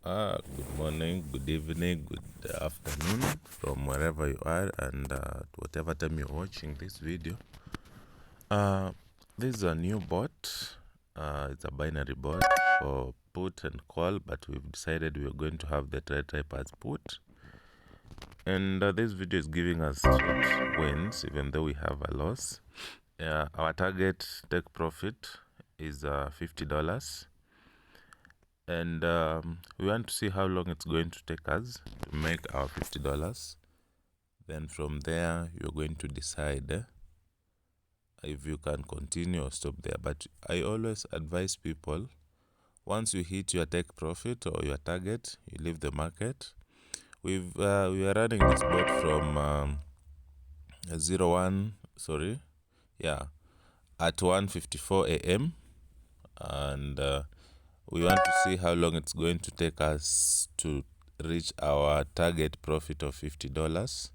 Good morning, good evening, good afternoon from wherever you are and whatever time you're watching this video. This is a new bot. It's a binary bot for put and call, but we've decided we're going to have the trade type as put. And this video is giving us trade wins even though we have a loss. Our target take profit is $50. And we want to see how long it's going to take us to make our $50. Then from there you're going to decide if you can continue or stop there. But I always advise people, once you hit your take profit or your target, you leave the market. We are running this bot from at 1:54 a.m. and we want to see how long it's going to take us to reach our target profit of $50.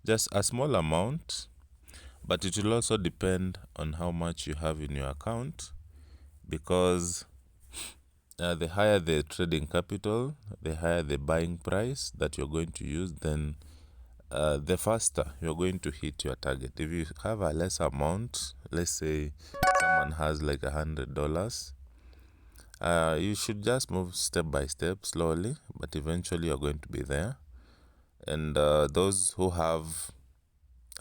Just a small amount, but it will also depend on how much you have in your account, because the higher the trading capital, the higher the buying price that you're going to use, then the faster you're going to hit your target. If you have a less amount, let's say someone has like $100, you should just move step by step, slowly, but eventually you're going to be there. And those who have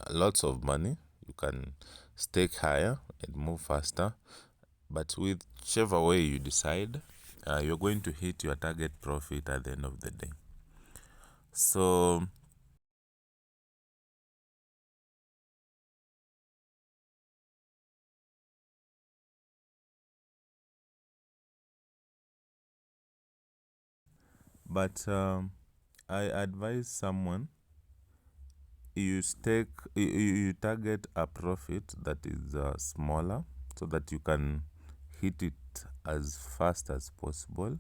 lots of money, you can stake higher and move faster. But whichever way you decide, you're going to hit your target profit at the end of the day. So but I advise someone, you target a profit that is smaller, so that you can hit it as fast as possible,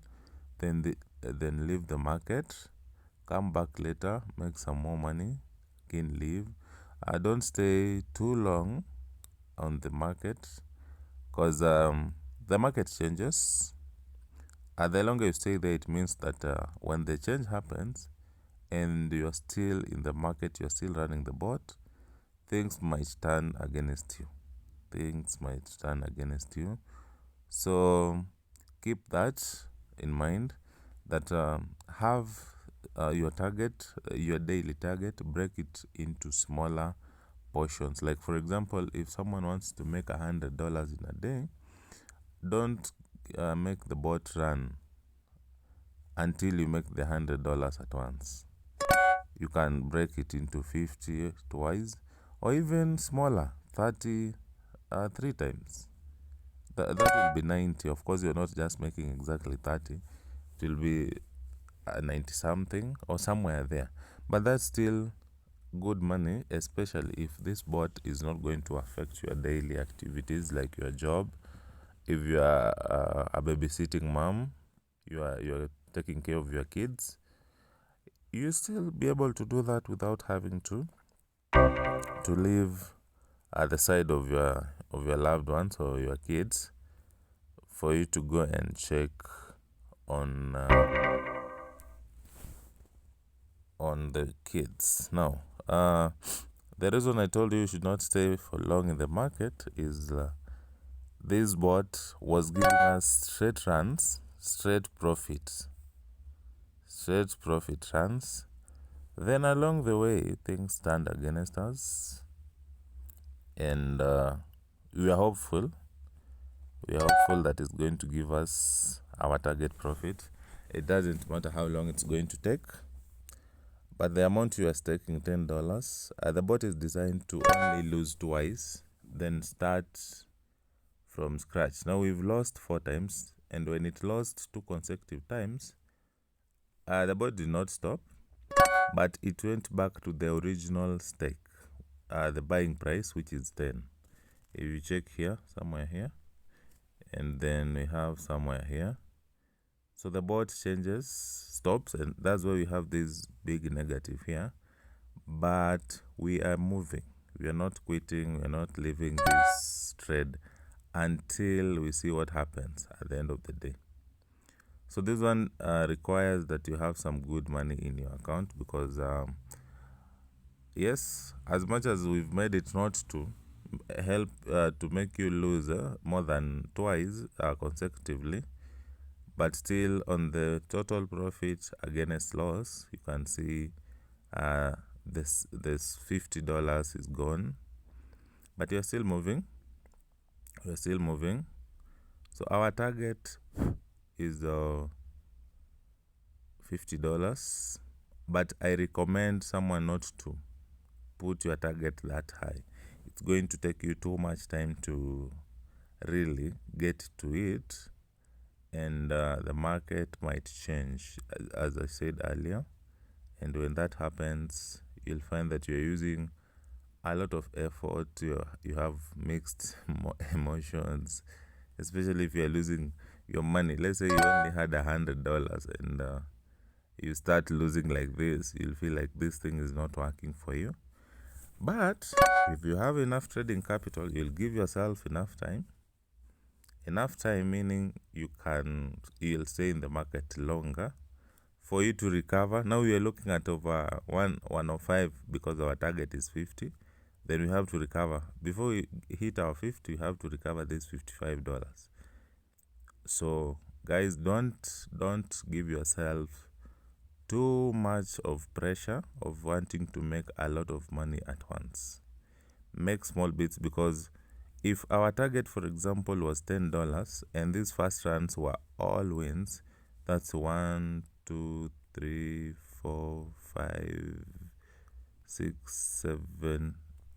then leave the market, come back later, make some more money, again leave. Don't stay too long on the market, because the market changes. The longer you stay there, it means that when the change happens and you're still in the market, you're still running the bot, things might turn against you. So keep that in mind, that have your target, your daily target, break it into smaller portions. Like, for example, if someone wants to make $100 in a day, don't make the bot run until you make the $100 at once. You can break it into 50 twice, or even smaller, 30 3 times. That will be 90. Of course, you're not just making exactly 30. It will be 90 something or somewhere there. But that's still good money, especially if this bot is not going to affect your daily activities like your job. If you are a babysitting mom, you are taking care of your kids, you still be able to do that without having to live at the side of your loved ones or your kids, for you to go and check on the kids. Now, the reason I told you should not stay for long in the market is this bot was giving us straight profit runs. Then along the way, things turned against us, and we are hopeful that it's going to give us our target profit. It doesn't matter how long it's going to take, but the amount you are staking, $10, the bot is designed to only lose twice, then start from scratch. Now we've lost 4 times, and when it lost 2 consecutive times, the bot did not stop, but it went back to the original stake, the buying price, which is 10. If you check here, somewhere here, and then we have somewhere here, so the bot stops, and that's why we have this big negative here. But we are moving, we are not quitting, we are not leaving this trade until we see what happens at the end of the day. So this one requires that you have some good money in your account, because yes, as much as we've made it not to help to make you lose more than twice consecutively, but still on the total profit against loss, you can see this $50 is gone, but you're still moving. We're still moving. So our target is $50, but I recommend someone not to put your target that high. It's going to take you too much time to really get to it, and the market might change, as I said earlier. And when that happens, you'll find that you're using a lot of effort. You have mixed emotions, especially if you're losing your money. Let's say you only had $100 and you start losing like this, you'll feel like this thing is not working for you. But if you have enough trading capital, you'll give yourself enough time. Enough time meaning you'll stay in the market longer for you to recover. Now we are looking at over 105 because our target is 50. Then we have to recover. Before we hit our 50, we have to recover this $55. So guys, don't give yourself too much of pressure of wanting to make a lot of money at once. Make small bits, because if our target, for example, was $10 and these first runs were all wins, that's 1, 2, 3, 4, 5, 6, 7,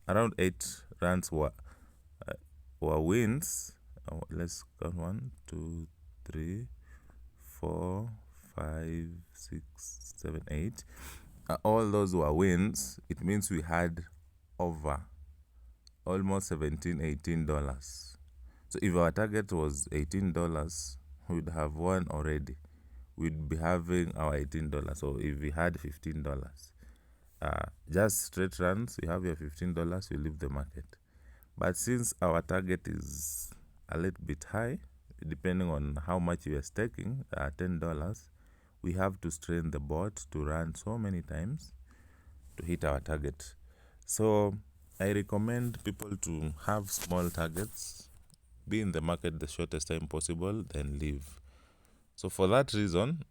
around 8 runs were wins. Let's count 1, 2, 3, 4, 5, 6, 7, 8. All those were wins. It means we had over almost $18. So if our target was $18, we'd have won already. We'd be having our $18. So if we had $15, just straight runs, you have your $15, you leave the market. But since our target is a little bit high, depending on how much you are staking, $10, we have to strain the bot to run so many times to hit our target. So I recommend people to have small targets, be in the market the shortest time possible, then leave. So for that reason,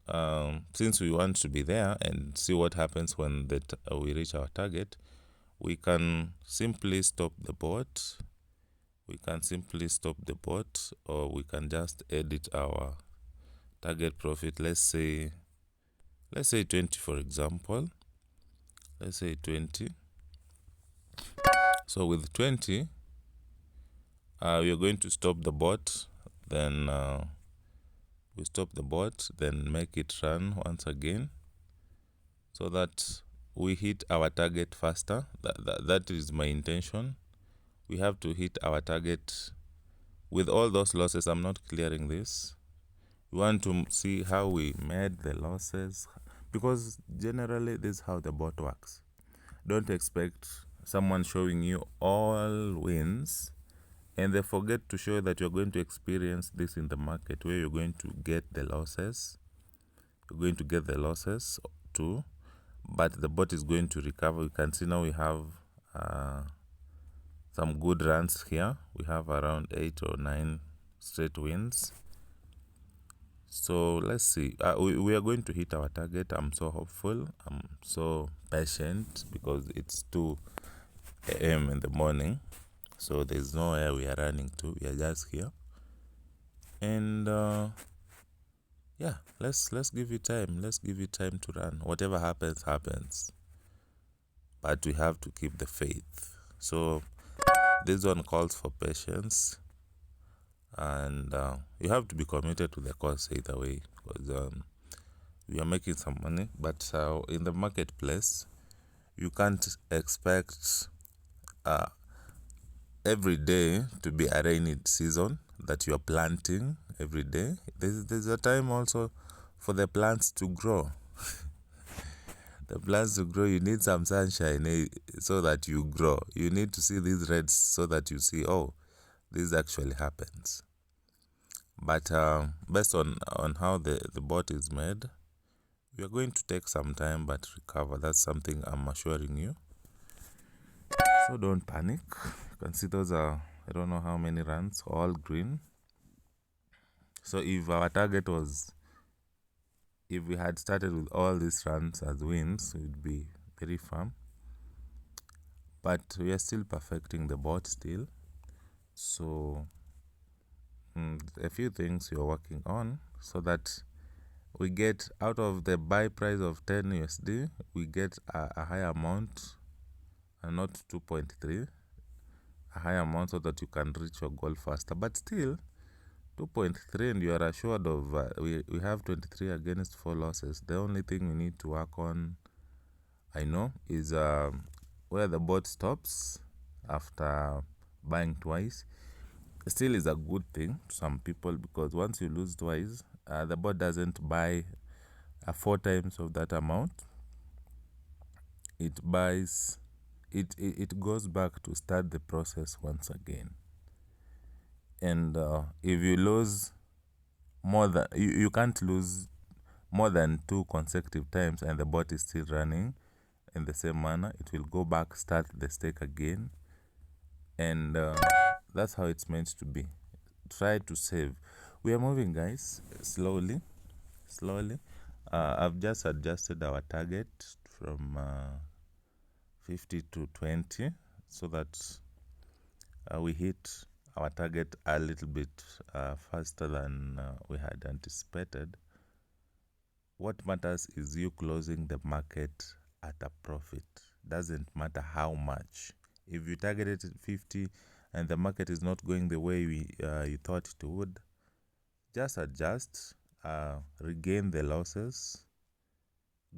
since we want to be there and see what happens when we reach our target, we can simply stop the bot. We can simply stop the bot, or we can just edit our target profit. Let's say 20, for example. Let's say 20. So with 20, we are going to stop the bot. Then we stop the bot, then make it run once again, so that we hit our target faster. That is my intention. We have to hit our target with all those losses. I'm not clearing this. We want to see how we made the losses, because generally this is how the bot works. Don't expect someone showing you all wins and they forget to show that you're going to experience this in the market, where you're going to get the losses. You're going to get the losses too, but the bot is going to recover. You can see now we have some good runs here. We have around 8 or 9 straight wins. So let's see. We are going to hit our target. I'm so hopeful. I'm so patient, because it's 2 a.m. in the morning. So there's nowhere we are running to. We are just here. And yeah, let's give it time. Let's give it time to run. Whatever happens, happens. But we have to keep the faith. So this one calls for patience. And you have to be committed to the cause either way, because we are making some money. But in the marketplace, you can't expect every day to be a rainy season, that you are planting every day. There's a time also for the plants to grow. The plants to grow, you need some sunshine so that you grow. You need to see these reds so that you see, oh, this actually happens. But based on how the bot is made, we are going to take some time but recover. That's something I'm assuring you. So don't panic. You can see those are, I don't know how many runs, all green. So if our target was, if we had started with all these runs as wins, it would be very firm. But we are still perfecting the bot still. So a few things we are working on so that we get out of the buy price of 10 USD, we get a higher amount and not 2.3, a higher amount so that you can reach your goal faster. But still, 2.3 and you are assured of, we have 23 against 4 losses. The only thing we need to work on, I know, is where the bot stops after buying twice. Still is a good thing to some people, because once you lose twice, the bot doesn't buy 4 times of that amount. It buys, it goes back to start the process once again. And if you lose more than, you can't lose more than 2 consecutive times and the bot is still running in the same manner. It will go back, start the stake again, and that's how it's meant to be. Try to save. We are moving, guys, slowly. I've just adjusted our target from 50 to 20 so that we hit our target a little bit faster than we had anticipated. What matters is you closing the market at a profit. Doesn't matter how much. If you targeted 50 and the market is not going the way you thought it would, just adjust, regain the losses,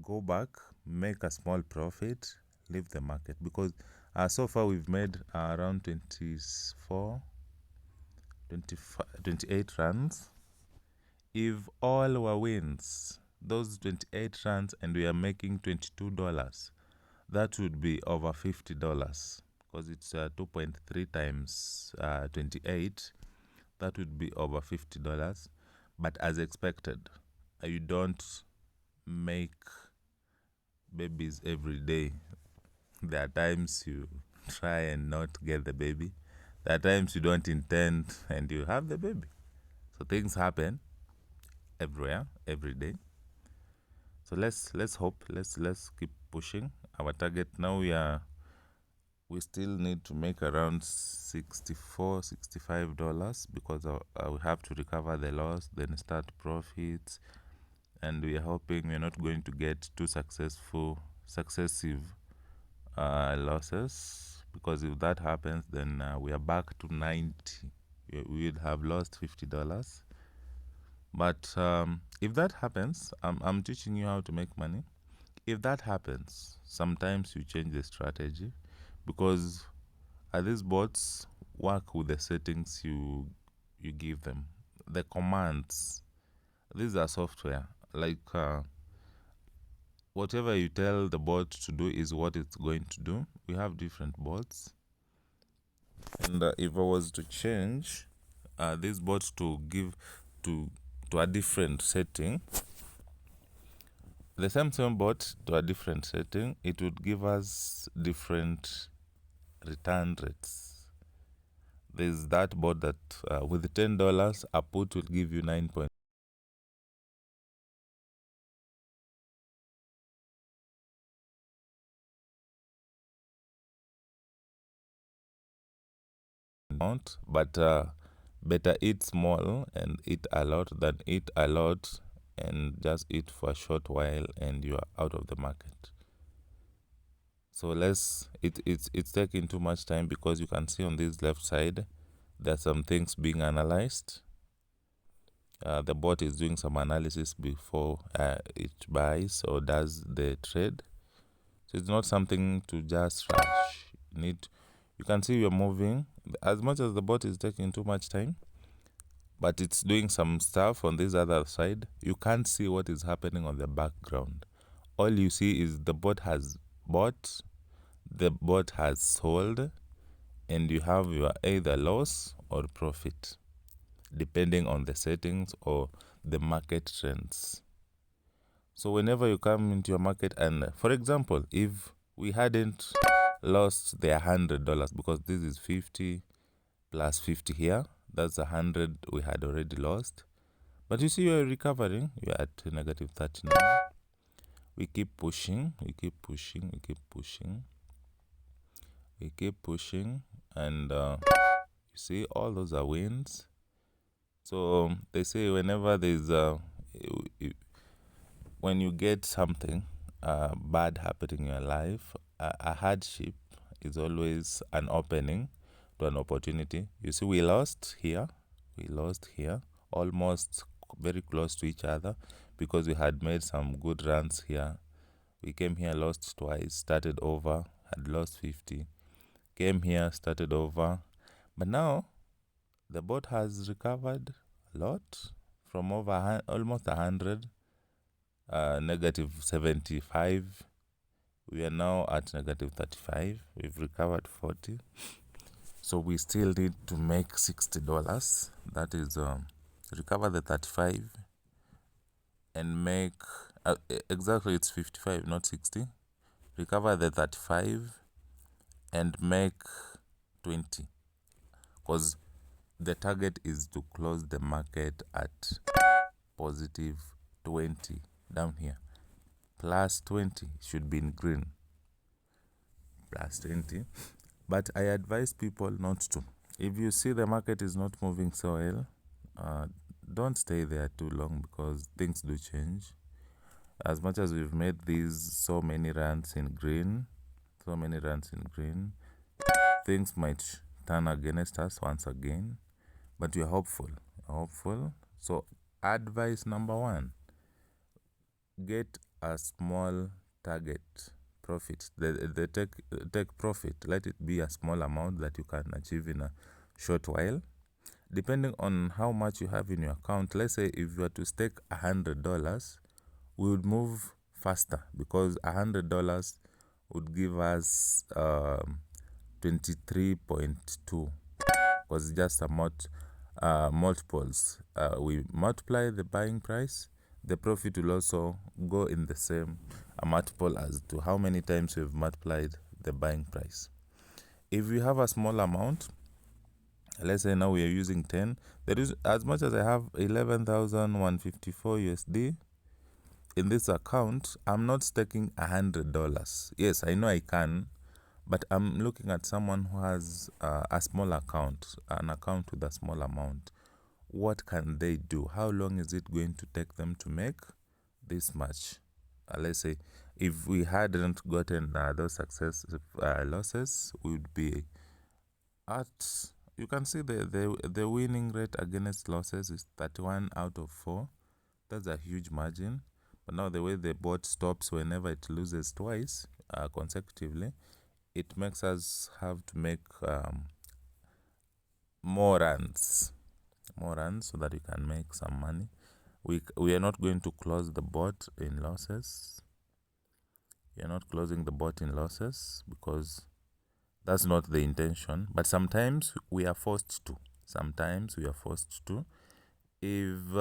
go back, make a small profit, leave the market. Because so far we've made around 24, 25, 28 runs. If all were wins, those 28 runs, and we are making $22, that would be over $50, because it's 2.3 times 28. That would be over $50. But as expected, you don't make babies every day. There are times you try and not get the baby. There are times you don't intend and you have the baby. So things happen everywhere, every day. So let's hope, let's keep pushing. Our target now, we still need to make around $64-65, because we have to recover the loss, then start profits, and we are hoping we're not going to get too successive losses, because if that happens, then we are back to 90. We would have lost $50. But if that happens, I'm teaching you how to make money. If that happens, sometimes you change the strategy, because these bots work with the settings you give them. The commands, these are software. Like whatever you tell the bot to do is what it's going to do. We have different bots, and if I was to change this bot to give to a different setting, the same bot to a different setting, it would give us different return rates. There's that bot that with $10 a put will give you 9. But better eat small and eat a lot than eat a lot and just eat for a short while and you are out of the market. So it's taking too much time, because you can see on this left side there's some things being analyzed. The bot is doing some analysis before it buys or does the trade. So it's not something to just rush. You can see you're moving. As much as the bot is taking too much time, but it's doing some stuff on this other side, you can't see what is happening on the background. All you see is the bot has bought, the bot has sold, and you have your either loss or profit. depending on the settings or the market trends. So whenever you come into your market, and for example, if we hadn't lost the $100, because this is 50 plus 50 here, that's 100 we had already lost. But you see, you're recovering, you're at negative 39. We keep pushing, we keep pushing, we keep pushing, we keep pushing, and you see, all those are wins. So they say whenever there's when you get something bad happening in your life, a hardship is always an opening to an opportunity. You see, we lost here, almost very close to each other, because we had made some good runs here. We came here, lost twice, started over, had lost 50, came here, started over. But now the boat has recovered a lot from over almost 100, negative 75. We are now at negative 35. We've recovered 40. So we still need to make $60. That is, recover the 35 and make, exactly it's 55, not 60. Recover the 35 and make 20. Because the target is to close the market at positive 20 down here. Plus 20 should be in green. Plus 20. But I advise people not to. If you see the market is not moving so well, don't stay there too long, because things do change. As much as we've made these so many runs in green, things might turn against us once again. But we're hopeful. So advice number 1, get a small target profit. Take profit. Let it be a small amount that you can achieve in a short while. Depending on how much you have in your account, let's say if you were to stake $100, we would move faster, because $100 would give us 23.2, because just a multiples. We multiply the buying price, the profit will also go in the same multiple as to how many times we've multiplied the buying price. If we have a small amount, let's say now we are using 10, there is, as much as I have 11,154 USD in this account, I'm not staking $100. Yes, I know I can, but I'm looking at someone who has a small account, an account with a small amount. What can they do? How long is it going to take them to make this much? Let's say if we hadn't gotten those losses, we would be at, you can see the winning rate against losses is 31 out of 4. That's a huge margin. But now the way the bot stops whenever it loses twice consecutively, it makes us have to make more runs so that we can make some money. We are not going to close the bot in losses. We are not closing the bot in losses, because that's not the intention. But sometimes we are forced to. If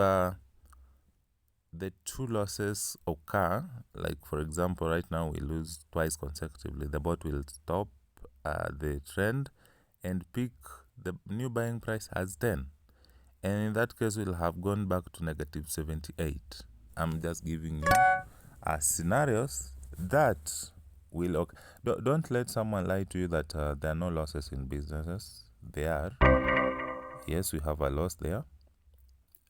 the 2 losses occur, like for example right now we lose twice consecutively, the bot will stop the trend and pick the new buying price as 10, and in that case we'll have gone back to negative 78. I'm just giving you scenarios that will occur. Don't let someone lie to you that there are no losses in businesses. There are. Yes, we have a loss there,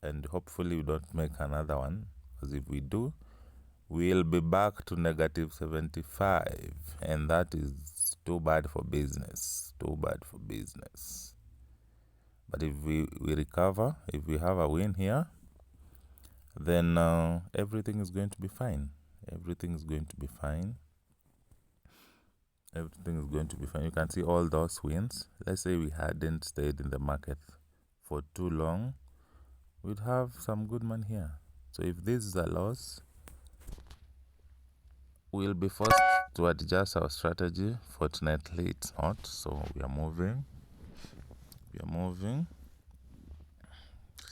and hopefully we don't make another one, because if we do, we'll be back to negative 75, and that is too bad for business. But if we recover, if we have a win here, then everything is going to be fine. You can see all those wins. Let's say we hadn't stayed in the market for too long, we'd have some good money here. So if this is a loss, we'll be forced to adjust our strategy. Fortunately, it's not. So we are moving.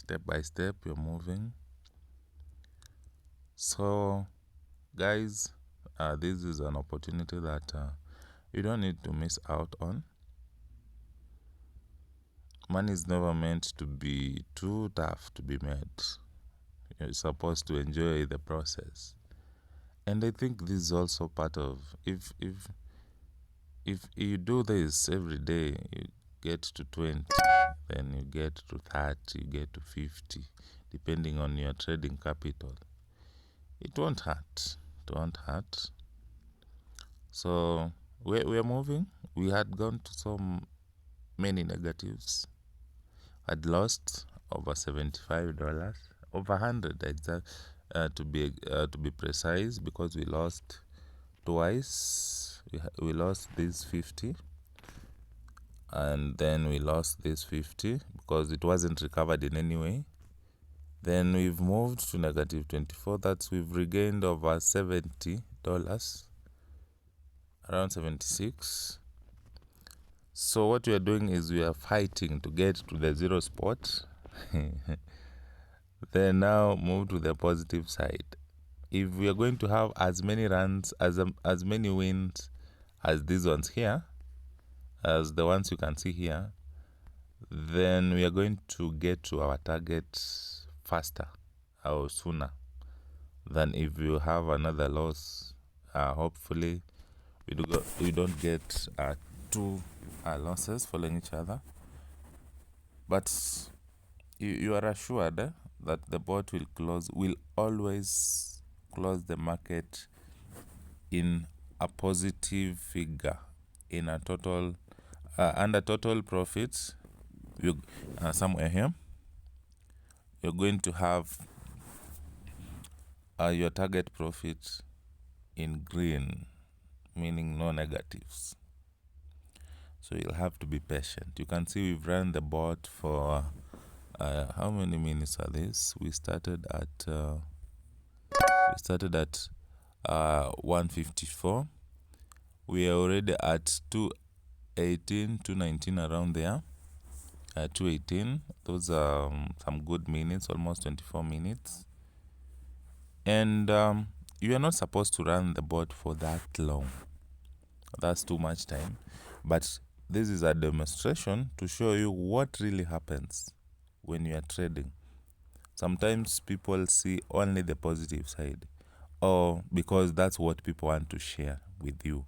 step by step you're moving. So guys, this is an opportunity that you don't need to miss out on. Money is never meant to be too tough to be made. You're supposed to enjoy the process. And I think this is also part of, if you do this every day, you get to 20, then you get to 30, you get to 50, depending on your trading capital. It won't hurt. It won't hurt. So we're moving. We had gone to so many negatives. I'd lost over $75, over 100 exact, to be precise, because we lost twice. We lost this 50, and then we lost this 50 because it wasn't recovered in any way. Then we've moved to negative 24. That's, we've regained over $70, around 76. So what we are doing is we are fighting to get to the zero spot. Then now move to the positive side. If we are going to have as many runs, as many wins as these ones here, as the ones you can see here, then we are going to get to our target faster or sooner than if you have another loss. Hopefully we don't get two losses following each other, but you are assured that the bot will always close the market in a positive figure, in a total under total profits. You somewhere here you're going to have your target profit in green, meaning no negatives. So you'll have to be patient. You can see we've run the bot for how many minutes are these? We started at 154. We are already at 218, 219, around there. 218. Those are some good minutes, almost 24 minutes. And you are not supposed to run the bot for that long. That's too much time. But this is a demonstration to show you what really happens when you are trading. Sometimes people see only the positive side, or because that's what people want to share with you,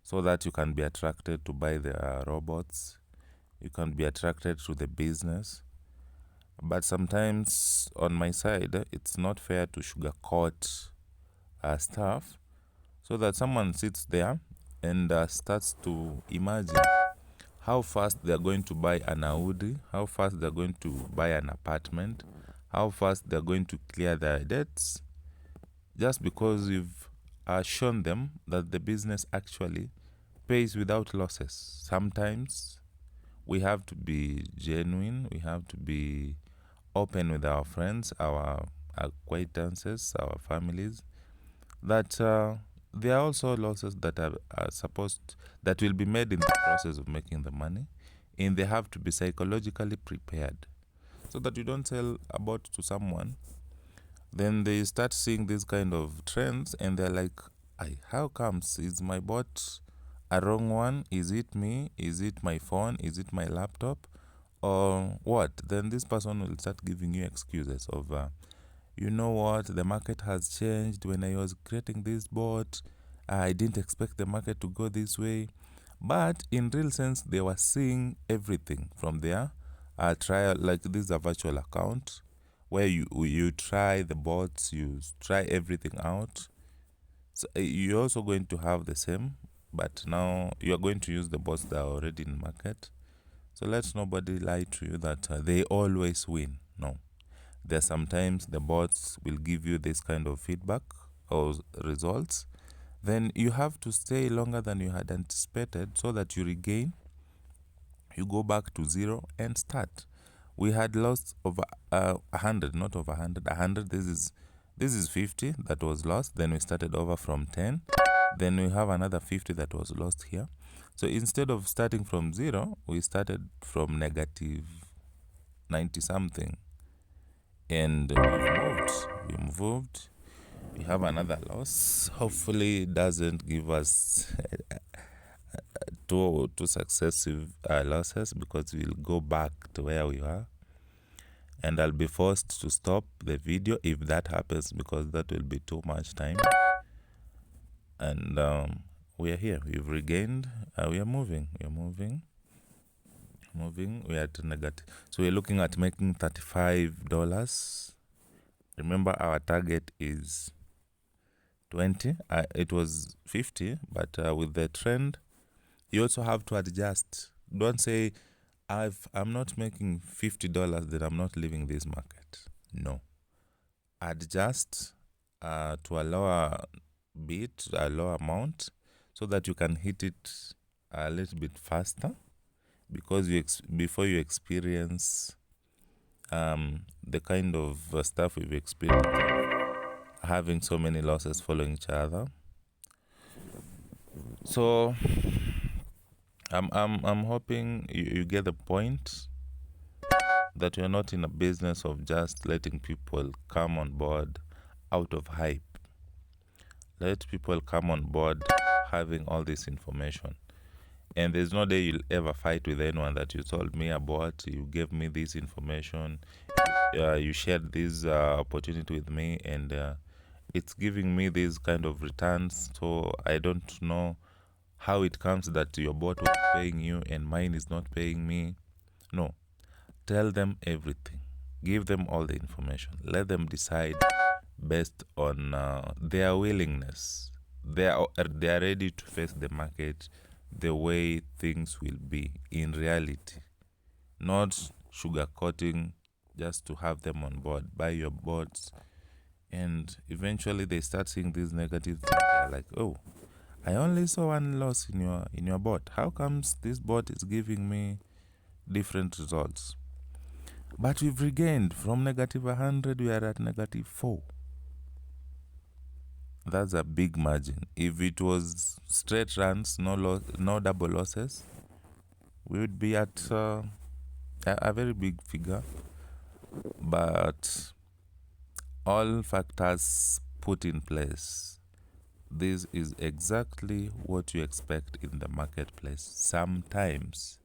so that you can be attracted to buy their robots, you can be attracted to the business. But sometimes on my side, it's not fair to sugarcoat stuff, so that someone sits there and starts to imagine how fast they're going to buy an Audi, how fast they're going to buy an apartment, how fast they're going to clear their debts, just because you've shown them that the business actually pays without losses. Sometimes we have to be genuine, we have to be open with our friends, our acquaintances, our families, that there are also losses that are that will be made in the process of making the money, and they have to be psychologically prepared, so that you don't sell a bot to someone, then they start seeing these kind of trends and they're like, how comes, is my bot a wrong one? Is it me? Is it my phone? Is it my laptop? Or what? Then this person will start giving you excuses of you know what, the market has changed. When I was creating this bot, I didn't expect the market to go this way. But in real sense, they were seeing everything from their trial. Like, this is a virtual account where you try the bots, you try everything out. So you're also going to have the same, but now you're going to use the bots that are already in market. So let nobody lie to you that they always win. No. There sometimes the bots will give you this kind of feedback or results. Then you have to stay longer than you had anticipated, so that you regain, you go back to zero and start. We had lost over 100, not over 100. 100, this is 50 that was lost. Then we started over from 10. Then we have another 50 that was lost here. So instead of starting from zero, we started from negative 90 something. and we moved. We have another loss. Hopefully it doesn't give us two successive losses, because we'll go back to where we were, and I'll be forced to stop the video if that happens, because that will be too much time. And we are here, we've regained, we are moving, we are at negative. So we're looking at making $35. Remember, our target is 20. It was 50, but with the trend, you also have to adjust. Don't say, I'm not making $50, then I'm not leaving this market. No. Adjust to a lower bit, a lower amount, so that you can hit it a little bit faster, because before you experience the kind of stuff we've experienced, having so many losses following each other. So I'm hoping you get the point, that you're not in a business of just letting people come on board out of hype. Let people come on board having all this information. And there's no day you'll ever fight with anyone that you told me about, you gave me this information, you shared this opportunity with me, and it's giving me these kind of returns. So I don't know how it comes that your bot was paying you and mine is not paying me. No. Tell them everything. Give them all the information. Let them decide based on their willingness. They are ready to face the market the way things will be in reality, not sugarcoating just to have them on board. Buy your bots, and eventually they start seeing these negative things. They're like, oh, I only saw one loss in your bot. How comes this bot is giving me different results? But we've regained from negative 100, we are at negative 4. That's a big margin. If it was straight runs, no double losses, we would be at a very big figure. But all factors put in place, this is exactly what you expect in the marketplace. Sometimes,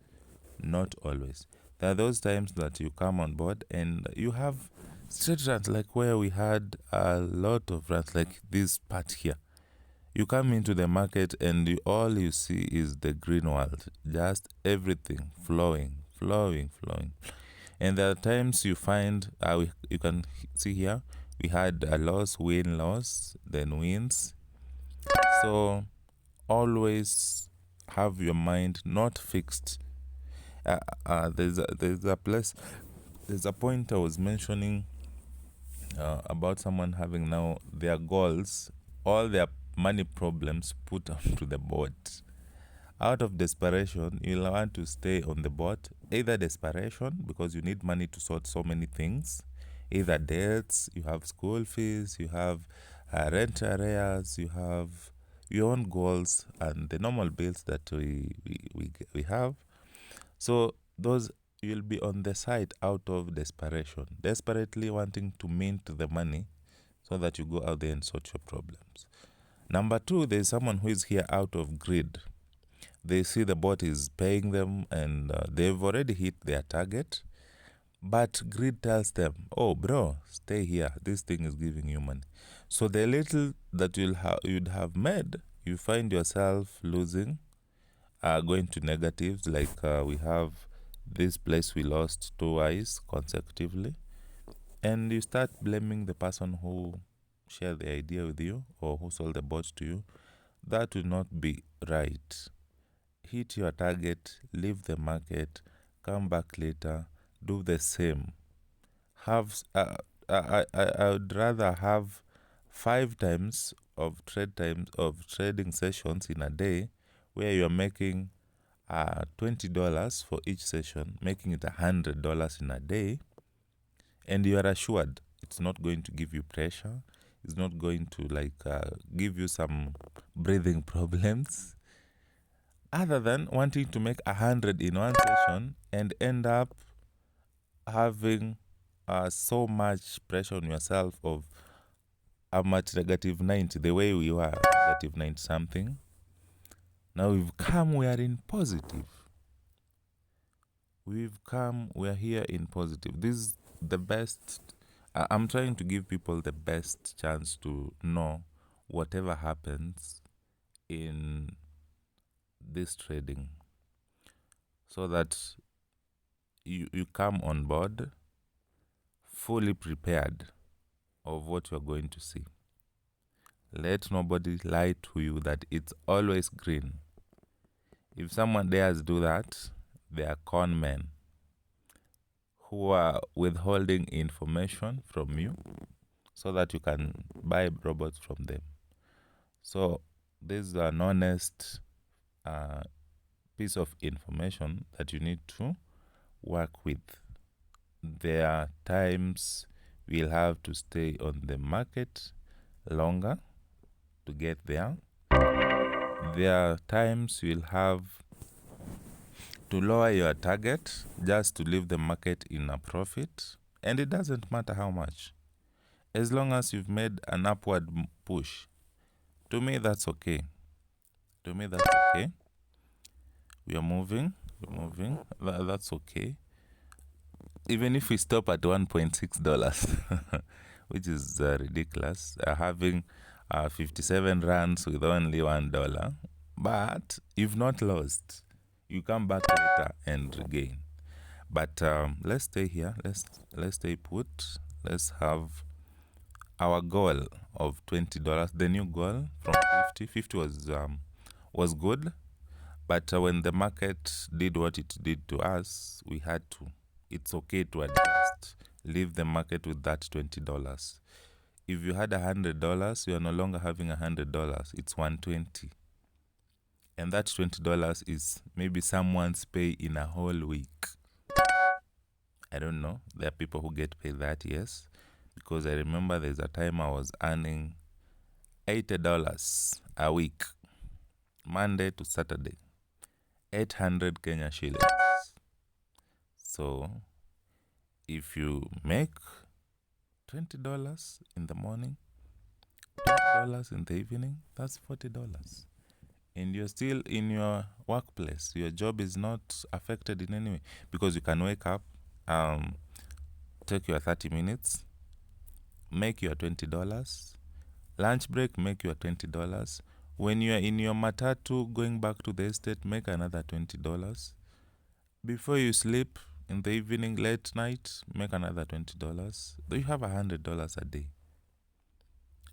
not always. There are those times that you come on board and you have straight runs, like where we had a lot of runs, like this part here. You come into the market and all you see is the green world, just everything flowing. And there are times you find, you can see here, we had a loss, win, loss, then wins. So always have your mind not fixed. There's a point I was mentioning about someone having now their goals, all their money problems put onto the board. Out of desperation, you'll want to stay on the board. Either desperation, because you need money to sort so many things, either debts, you have school fees, you have rent arrears, you have your own goals and the normal bills that we have. So those, you'll be on the side out of desperation, desperately wanting to mint the money so that you go out there and sort your problems. Number two, there's someone who is here out of greed. They see the bot is paying them and they've already hit their target, but greed tells them, oh bro, stay here, this thing is giving you money. So the little that you'd have made, you find yourself losing, going to negatives. Like we have this place we lost twice consecutively, and you start blaming the person who shared the idea with you or who sold the bot to you. That will not be right. Hit your target, leave the market, come back later, do the same. I would rather have 5 times of trading sessions in a day, where you're making $20 for each session, making it $100 in a day, and you are assured it's not going to give you pressure, it's not going to give you some breathing problems, other than wanting to make 100 in one session and end up having so much pressure on yourself of I'm at negative 90, the way we were negative 90 something. Now we've come, we are in positive. We are here in positive. This is the best. I'm trying to give people the best chance to know whatever happens in this trading, so that you come on board fully prepared of what you're going to see. Let nobody lie to you that it's always green. If someone dares do that, they are con men who are withholding information from you so that you can buy robots from them. So this is an honest piece of information that you need to work with. There are times we'll have to stay on the market longer to get there. There are times you'll have to lower your target just to leave the market in a profit, and it doesn't matter how much. As long as you've made an upward push, to me that's okay. To me that's okay. We are moving, that's okay. Even if we stop at $1.6, which is ridiculous, having 57 rands with only $1, but you've not lost. You come back later and regain. But let's stay here. Let's stay put. Let's have our goal of $20. The new goal from 50. 50 was good, but when the market did what it did to us, we had to. It's okay to adjust. Leave the market with that $20. If you had $100, you are no longer having $100. It's $120. And that $20 is maybe someone's pay in a whole week. I don't know. There are people who get paid that, yes. Because I remember there's a time I was earning $80 a week, Monday to Saturday. 800 Kenya shillings. So if you make $20 in the morning, $20 in the evening, that's $40. And you're still in your workplace. Your job is not affected in any way, because you can wake up, take your 30 minutes, make your $20. Lunch break, make your $20. When you're in your matatu going back to the estate, make another $20. Before you sleep in the evening, late night, make another $20. You have $100 a day.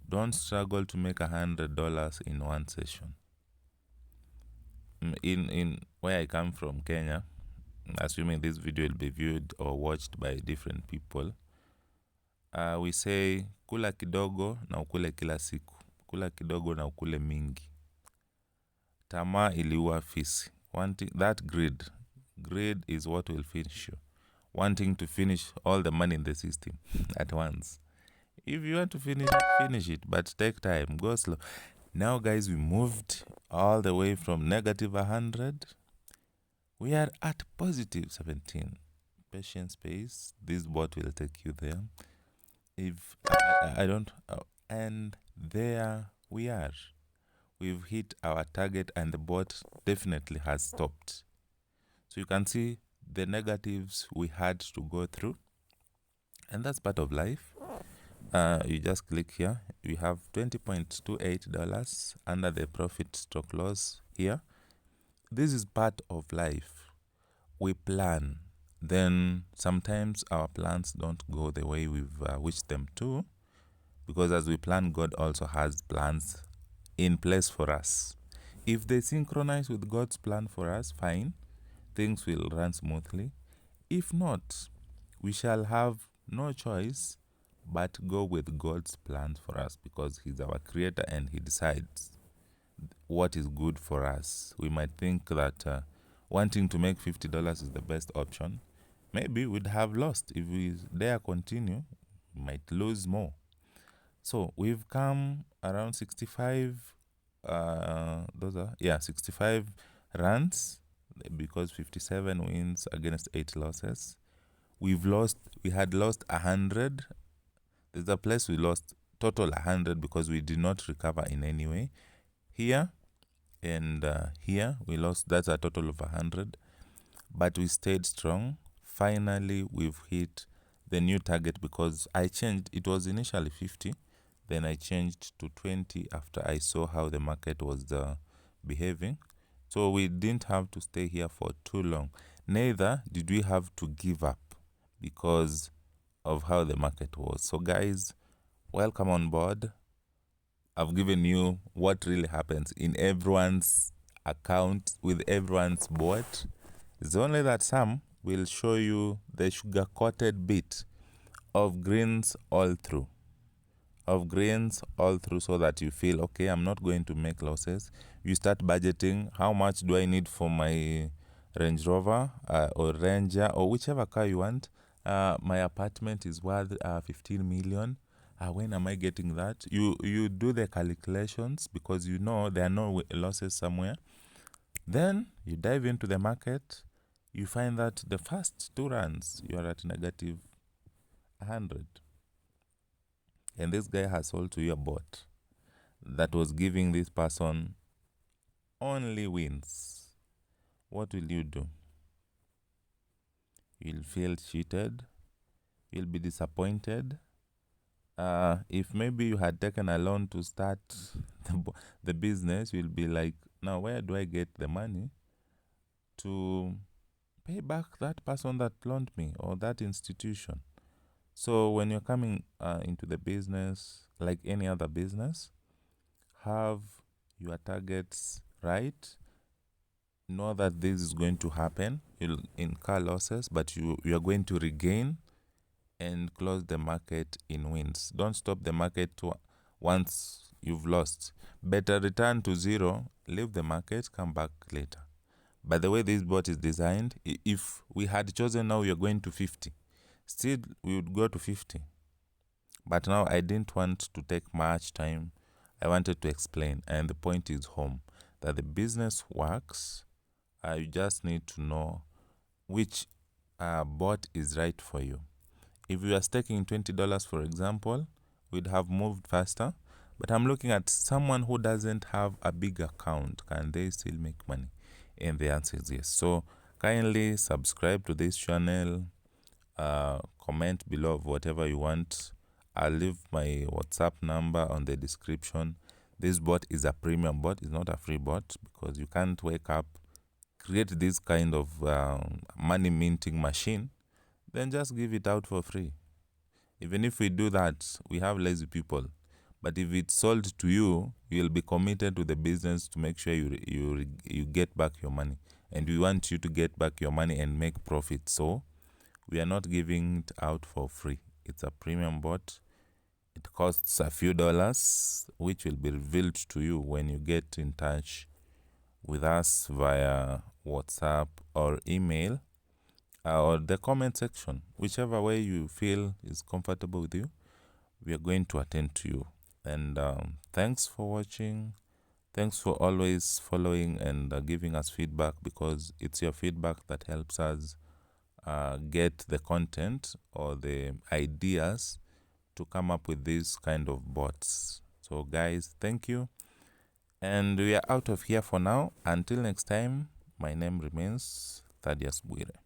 Don't struggle to make $100 in one session. In where I come from, Kenya, assuming this video will be viewed or watched by different people, we say kula kidogo na ukule kila siku, kula kidogo na ukule mingi. Tamaa iliua fisi. That greed is what will finish you. Wanting to finish all the money in the system at once. If you want to finish it, but take time, go slow. Now, guys, we moved all the way from negative 100. We are at positive 17. Patience pace. This bot will take you there. If I don't, and there we are. We've hit our target, and the bot definitely has stopped. So you can see the negatives we had to go through, and that's part of life. You just click here. We have $20.28 under the profit stroke loss here. This is part of life. We plan. Then sometimes our plans don't go the way we've wished them to, because as we plan, God also has plans in place for us. If they synchronize with God's plan for us, fine, things will run smoothly. If not, we shall have no choice but go with God's plans for us, because He's our creator and He decides what is good for us. We might think that wanting to make $50 is the best option. Maybe we'd have lost. If we dare continue, we might lose more. So we've come around 65, 65 runs, because 57 wins against 8 losses. we had lost 100. There's a place we lost total 100 because we did not recover in any way. Here and here we lost, that's a total of 100, but we stayed strong. Finally we've hit the new target because I changed. It was initially 50, then I changed to 20 after I saw how the market was behaving. So we didn't have to stay here for too long, neither did we have to give up because of how the market was. So guys, welcome on board. I've given you what really happens in everyone's account with everyone's bot. It's only that some will show you the sugar-coated bit of greens all through. So that you feel, okay, I'm not going to make losses. You start budgeting. How much do I need for my Range Rover or Ranger or whichever car you want? My apartment is worth 15 million. When am I getting that? You do the calculations because you know there are no losses somewhere. Then you dive into the market. You find that the first 2 runs you are at negative 100, and this guy has sold to you a bot that was giving this person only wins. What will you do? You'll feel cheated. You'll be disappointed. If maybe you had taken a loan to start the business, you'll be like, now where do I get the money to pay back that person that loaned me or that institution? So when you're coming into the business, like any other business, have your targets right. Know that this is going to happen. You'll incur losses, but you are going to regain and close the market in wins. Don't stop the market once you've lost. Better return to zero, leave the market, come back later. By the way this bot is designed, if we had chosen now we are going to 50, still we would go to 50. But now I didn't want to take much time. I wanted to explain, and the point is home, that the business works. You just need to know which bot is right for you. If you are staking $20, for example, we'd have moved faster. But I'm looking at someone who doesn't have a big account. Can they still make money? And the answer is yes. So kindly subscribe to this channel. Comment below of whatever you want. I'll leave my WhatsApp number on the description. This bot is a premium bot. It's not a free bot because you can't wake up, create this kind of money minting machine, then just give it out for free. Even if we do that, we have lazy people. But if it's sold to you, you'll be committed to the business to make sure you get back your money. And we want you to get back your money and make profit. So we are not giving it out for free. It's a premium bot. It costs a few dollars, which will be revealed to you when you get in touch with us via WhatsApp or email. Or the comment section, whichever way you feel is comfortable with you, we are going to attend to you. And thanks for watching. Thanks for always following and giving us feedback, because it's your feedback that helps us get the content or the ideas to come up with these kind of bots. So guys, thank you. And we are out of here for now. Until next time, my name remains Thaddeus Bwire.